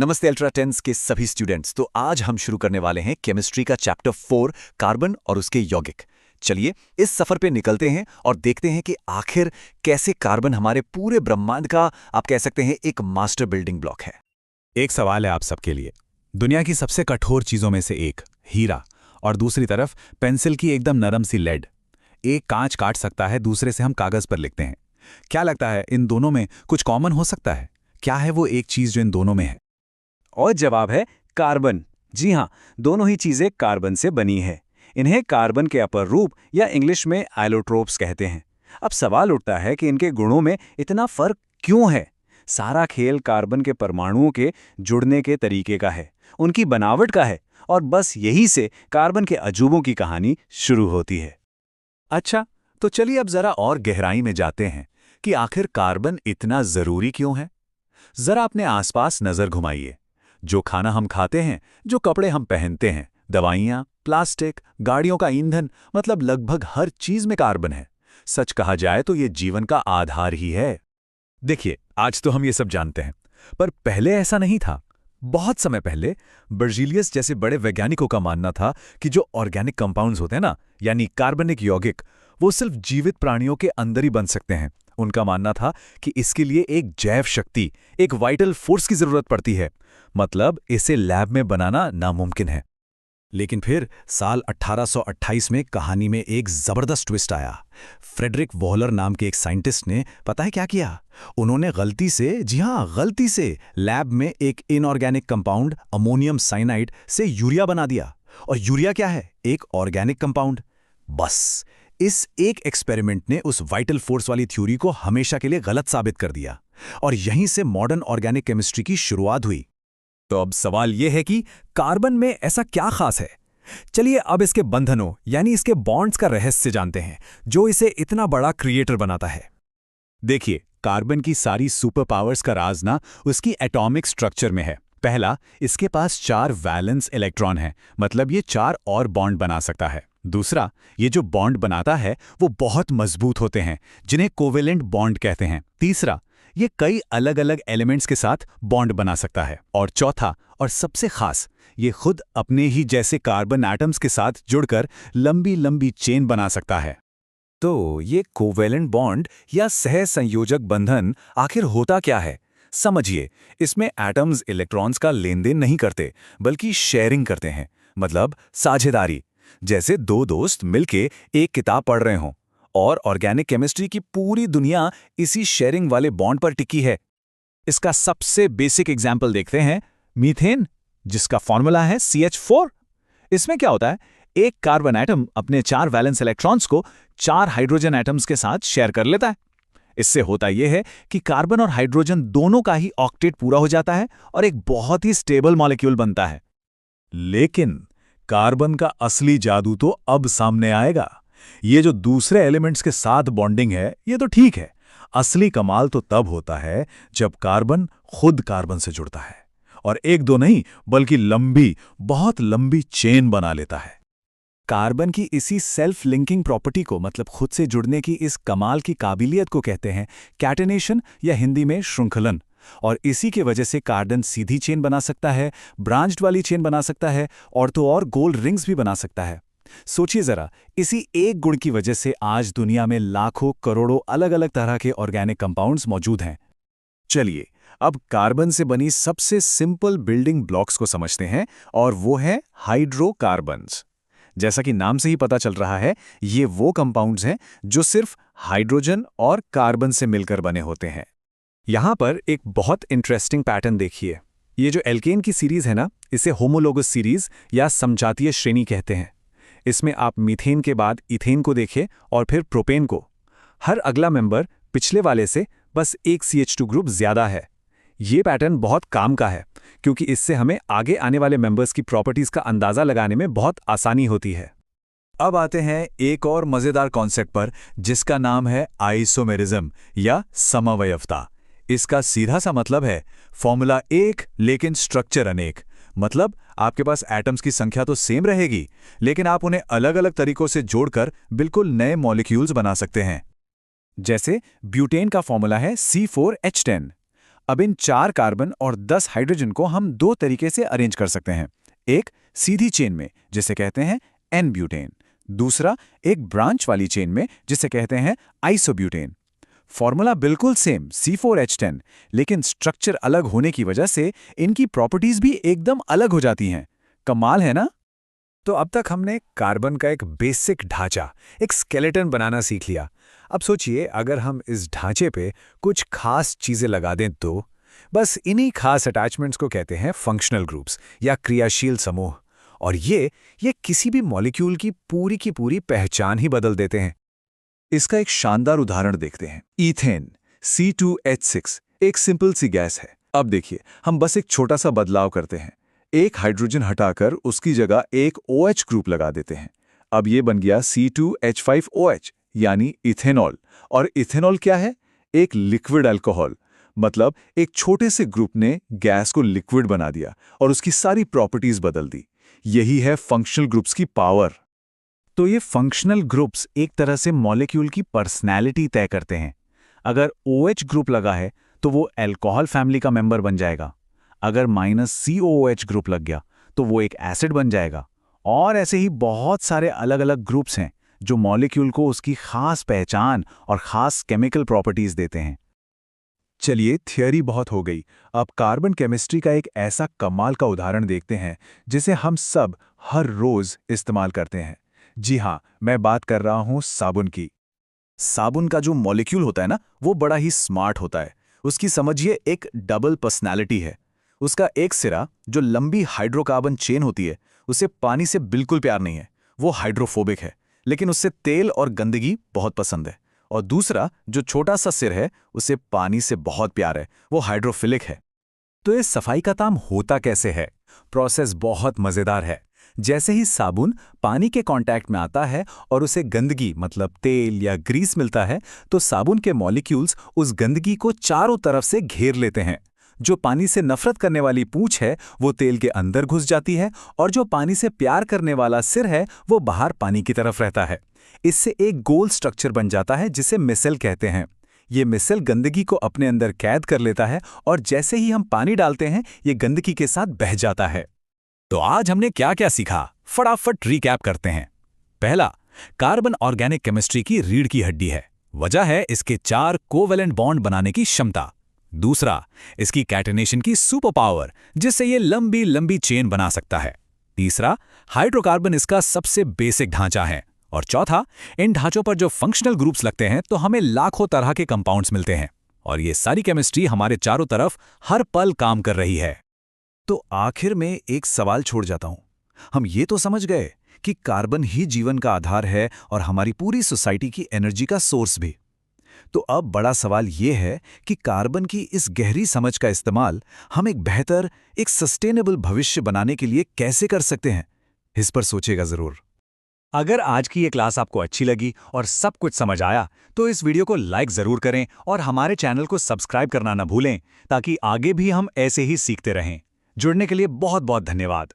नमस्ते ultra tense के सभी स्टूडेंट्स। तो आज हम शुरू करने वाले हैं केमिस्ट्री का चैप्टर 4 कार्बन और उसके यौगिक। चलिए इस सफर पे निकलते हैं और देखते हैं कि आखिर कैसे कार्बन हमारे पूरे ब्रह्मांड का आप कह सकते हैं एक मास्टर बिल्डिंग ब्लॉक है। एक सवाल है आप सबके लिए। दुनिया की सबसे कठोर चीजों में से एक हीरा और दूसरी तरफ पेंसिल की एकदम नरम सी लेड। एक कांच काट सकता है, दूसरे से हम कागज पर लिखते हैं। क्या लगता है इन दोनों में कुछ कॉमन हो सकता है? क्या है वो एक चीज जो इन दोनों में है? और जवाब है कार्बन। जी हाँ, दोनों ही चीजें कार्बन से बनी है। इन्हें कार्बन के अपर रूप या इंग्लिश में आइलोट्रोप्स कहते हैं। अब सवाल उठता है कि इनके गुणों में इतना फर्क क्यों है। सारा खेल कार्बन के परमाणुओं के जुड़ने के तरीके का है, उनकी बनावट का है, और बस यही से कार्बन के अजूबों की कहानी शुरू होती है। अच्छा, तो चलिए अब जरा और गहराई में जाते हैं कि आखिर कार्बन इतना जरूरी क्यों है। जरा अपने आसपास नजर घुमाइए। जो खाना हम खाते हैं, जो कपड़े हम पहनते हैं, दवाइयाँ, प्लास्टिक, गाड़ियों का ईंधन, मतलब लगभग हर चीज में कार्बन है। सच कहा जाए तो ये जीवन का आधार ही है। देखिए, आज तो हम ये सब जानते हैं, पर पहले ऐसा नहीं था। बहुत समय पहले बर्जीलियस जैसे बड़े वैज्ञानिकों का मानना था कि जो ऑर्गेनिक कंपाउंड्स होते हैं ना, यानी कार्बनिक यौगिक, वो सिर्फ जीवित प्राणियों के अंदर ही बन सकते हैं। उनका मानना था कि इसके लिए एक जैव शक्ति, एक वाइटल फोर्स की जरूरत पड़ती है, मतलब इसे लैब में बनाना नामुमकिन है। लेकिन फिर साल 1828 में कहानी में एक जबरदस्त ट्विस्ट आया। फ्रेडरिक वॉलर नाम के एक साइंटिस्ट ने पता है क्या किया? उन्होंने गलती से, जी हां गलती से, लैब में एक इनऑर्गेनिक कंपाउंड अमोनियम साइनाइड से यूरिया बना दिया। और यूरिया क्या है? एक ऑर्गेनिक कंपाउंड। बस इस एक एक्सपेरिमेंट ने उस वाइटल फोर्स वाली थ्योरी को हमेशा के लिए गलत साबित कर दिया, और यहीं से मॉडर्न ऑर्गेनिक केमिस्ट्री की शुरुआत हुई। तो अब सवाल यह है कि कार्बन में ऐसा क्या खास है? चलिए अब इसके बंधनों यानी इसके बॉन्ड्स का रहस्य जानते हैं, जो इसे इतना बड़ा क्रिएटर बनाता है। देखिए, कार्बन की सारी सुपर पावर्स का राज ना उसकी एटॉमिक स्ट्रक्चर में है। पहला, इसके पास 4 वैलेंस इलेक्ट्रॉन हैं, मतलब ये 4 और बॉन्ड बना सकता है। दूसरा, ये जो बॉन्ड बनाता है वो बहुत मजबूत होते हैं, जिन्हें कोवेलेंट बॉन्ड कहते हैं। तीसरा, ये कई अलग अलग एलिमेंट्स के साथ बॉन्ड बना सकता है। और चौथा और सबसे खास, ये खुद अपने ही जैसे कार्बन एटम्स के साथ जुड़कर लंबी लंबी चेन बना सकता है। तो ये कोवेलेंट बॉन्ड या सहसंयोजक बंधन आखिर होता क्या है? समझिए, इसमें एटम्स इलेक्ट्रॉन्स का लेन देन नहीं करते, बल्कि शेयरिंग करते हैं, मतलब साझेदारी। जैसे दो दोस्त मिलके एक किताब पढ़ रहे हों। और ऑर्गेनिक केमिस्ट्री की पूरी दुनिया इसी शेयरिंग वाले बॉन्ड पर टिकी है। इसका सबसे बेसिक एग्जाम्पल देखते हैं, मीथेन, जिसका फॉर्मूला है CH4। इसमें क्या होता है? एक कार्बन एटम अपने 4 वैलेंस इलेक्ट्रॉन्स को 4 हाइड्रोजन एटम्स के साथ शेयर कर लेता है। इससे होता यह है कि कार्बन और हाइड्रोजन दोनों का ही ऑक्टेट पूरा हो जाता है और एक बहुत ही स्टेबल मॉलिक्यूल बनता है। लेकिन कार्बन का असली जादू तो अब सामने आएगा। ये जो दूसरे एलिमेंट्स के साथ बॉन्डिंग है, ये तो ठीक है। असली कमाल तो तब होता है जब कार्बन खुद कार्बन से जुड़ता है, और एक दो नहीं बल्कि लंबी, बहुत लंबी चेन बना लेता है। कार्बन की इसी सेल्फ लिंकिंग प्रॉपर्टी को, मतलब खुद से जुड़ने की इस कमाल की काबिलियत को कहते हैं कैटेनेशन, या हिंदी में श्रृंखलन। और इसी के वजह से कार्बन सीधी चेन बना सकता है, ब्रांच्ड वाली चेन बना सकता है, और तो और गोल रिंग्स भी बना सकता है। सोचिए जरा, इसी एक गुण की वजह से आज दुनिया में लाखों करोड़ों अलग अलग तरह के ऑर्गेनिक कंपाउंड्स मौजूद हैं। चलिए अब कार्बन से बनी सबसे सिंपल बिल्डिंग ब्लॉक्स को समझते हैं, और वो है हाइड्रोकार्बन्स। जैसा कि नाम से ही पता चल रहा है, ये वो कंपाउंड्स हैं जो सिर्फ हाइड्रोजन और कार्बन से मिलकर बने होते हैं। यहां पर एक बहुत इंटरेस्टिंग पैटर्न देखिए। ये जो एल्केन की सीरीज है ना, इसे होमोलोगस सीरीज या समजातीय श्रेणी कहते हैं। इसमें आप मीथेन के बाद इथेन को देखें और फिर प्रोपेन को। हर अगला मेंबर पिछले वाले से बस एक CH2 ग्रुप ज्यादा है। ये पैटर्न बहुत काम का है, क्योंकि इससे हमें आगे आने वाले मेंबर्स की प्रॉपर्टीज का अंदाजा लगाने में बहुत आसानी होती है। अब आते हैं एक और मजेदार कॉन्सेप्ट पर, जिसका नाम है आइसोमेरिज्म या समवयवता। इसका सीधा सा मतलब है फॉर्मूला एक लेकिन स्ट्रक्चर अनेक। मतलब आपके पास एटम्स की संख्या तो सेम रहेगी, लेकिन आप उन्हें अलग अलग तरीकों से जोड़कर बिल्कुल नए मॉलिक्यूल्स बना सकते हैं। जैसे ब्यूटेन का फॉर्मूला है C4H10। अब इन 4 कार्बन और 10 हाइड्रोजन को हम 2 तरीके से अरेंज कर सकते हैं। एक सीधी चेन में, जिसे कहते हैं एन ब्यूटेन। दूसरा एक ब्रांच वाली चेन में, जिसे कहते हैं आइसोब्यूटेन। फॉर्मूला बिल्कुल सेम C4H10, लेकिन स्ट्रक्चर अलग होने की वजह से इनकी प्रॉपर्टीज भी एकदम अलग हो जाती हैं। कमाल है ना? तो अब तक हमने कार्बन का एक बेसिक ढांचा, एक स्केलेटन बनाना सीख लिया। अब सोचिए अगर हम इस ढांचे पे कुछ खास चीजें लगा दें तो बस इन्हीं खास अटैचमेंट्स को कहते हैं फंक्शनल ग्रुप्स या क्रियाशील समूह। और ये किसी भी मॉलिक्यूल की पूरी पहचान ही बदल देते हैं। इसका एक शानदार उदाहरण देखते हैं। ईथेन C2H6 एक सिंपल सी गैस है। अब देखिए, हम बस एक छोटा सा बदलाव करते हैं। एक हाइड्रोजन हटाकर उसकी जगह एक OH ग्रुप लगा देते हैं। अब ये बन गया C2H5OH यानी इथेनॉल। और इथेनॉल क्या है? एक लिक्विड अल्कोहल। मतलब एक छोटे से ग्रुप ने गैस को लिक्विड बना दिया और उसकी सारी प्रॉपर्टीज बदल दी। यही है फंक्शनल ग्रुप्स की पावर। तो ये फंक्शनल ग्रुप्स एक तरह से मॉलिक्यूल की पर्सनैलिटी तय करते हैं। अगर OH ग्रुप लगा है तो वो अल्कोहल फैमिली का मेंबर बन जाएगा। अगर -COOH ग्रुप लग गया तो वो एक एसिड बन जाएगा। और ऐसे ही बहुत सारे अलग अलग ग्रुप्स हैं जो मॉलिक्यूल को उसकी खास पहचान और खास केमिकल प्रॉपर्टीज देते हैं। चलिए, थियरी बहुत हो गई। अब कार्बन केमिस्ट्री का एक ऐसा कमाल का उदाहरण देखते हैं जिसे हम सब हर रोज इस्तेमाल करते हैं। जी हाँ, मैं बात कर रहा हूँ साबुन की। साबुन का जो मॉलिक्यूल होता है ना, वो बड़ा ही स्मार्ट होता है। उसकी समझिए एक डबल पर्सनैलिटी है। उसका एक सिरा जो लंबी हाइड्रोकार्बन चेन होती है, उसे पानी से बिल्कुल प्यार नहीं है, वो हाइड्रोफोबिक है। लेकिन उससे तेल और गंदगी बहुत पसंद है। और दूसरा जो छोटा सा सिर है, उसे पानी से बहुत प्यार है, वो हाइड्रोफिलिक है। तो ये सफाई का काम होता कैसे है? प्रोसेस बहुत मजेदार है। जैसे ही साबुन पानी के कांटेक्ट में आता है और उसे गंदगी मतलब तेल या ग्रीस मिलता है, तो साबुन के मॉलिक्यूल्स उस गंदगी को चारों तरफ से घेर लेते हैं। जो पानी से नफरत करने वाली पूंछ है, वो तेल के अंदर घुस जाती है, और जो पानी से प्यार करने वाला सिर है, वो बाहर पानी की तरफ रहता है। इससे एक गोल स्ट्रक्चर बन जाता है जिसे मिसेल कहते हैं। ये मिसेल गंदगी को अपने अंदर कैद कर लेता है और जैसे ही हम पानी डालते हैं, ये गंदगी के साथ बह जाता है। तो आज हमने क्या क्या सीखा, फटाफट रिकैप करते हैं। पहला, कार्बन ऑर्गेनिक केमिस्ट्री की रीढ़ की हड्डी है। वजह है इसके 4 कोवेलेंट बॉन्ड बनाने की क्षमता। दूसरा, इसकी कैटेनेशन की सुपर पावर, जिससे ये लंबी लंबी चेन बना सकता है। तीसरा, हाइड्रोकार्बन इसका सबसे बेसिक ढांचा है। और चौथा, इन ढांचों पर जो फंक्शनल ग्रुप्स लगते हैं तो हमें लाखों तरह के कंपाउंड्स मिलते हैं। और ये सारी केमिस्ट्री हमारे चारों तरफ हर पल काम कर रही है। तो आखिर में एक सवाल छोड़ जाता हूं। हम ये तो समझ गए कि कार्बन ही जीवन का आधार है और हमारी पूरी सोसाइटी की एनर्जी का सोर्स भी। तो अब बड़ा सवाल ये है कि कार्बन की इस गहरी समझ का इस्तेमाल हम एक बेहतर, एक सस्टेनेबल भविष्य बनाने के लिए कैसे कर सकते हैं? इस पर सोचेगा जरूर। अगर आज की ये क्लास आपको अच्छी लगी और सब कुछ समझ आया, तो इस वीडियो को लाइक जरूर करें और हमारे चैनल को सब्सक्राइब करना न भूलें, ताकि आगे भी हम ऐसे ही सीखते रहें। जुड़ने के लिए बहुत बहुत धन्यवाद।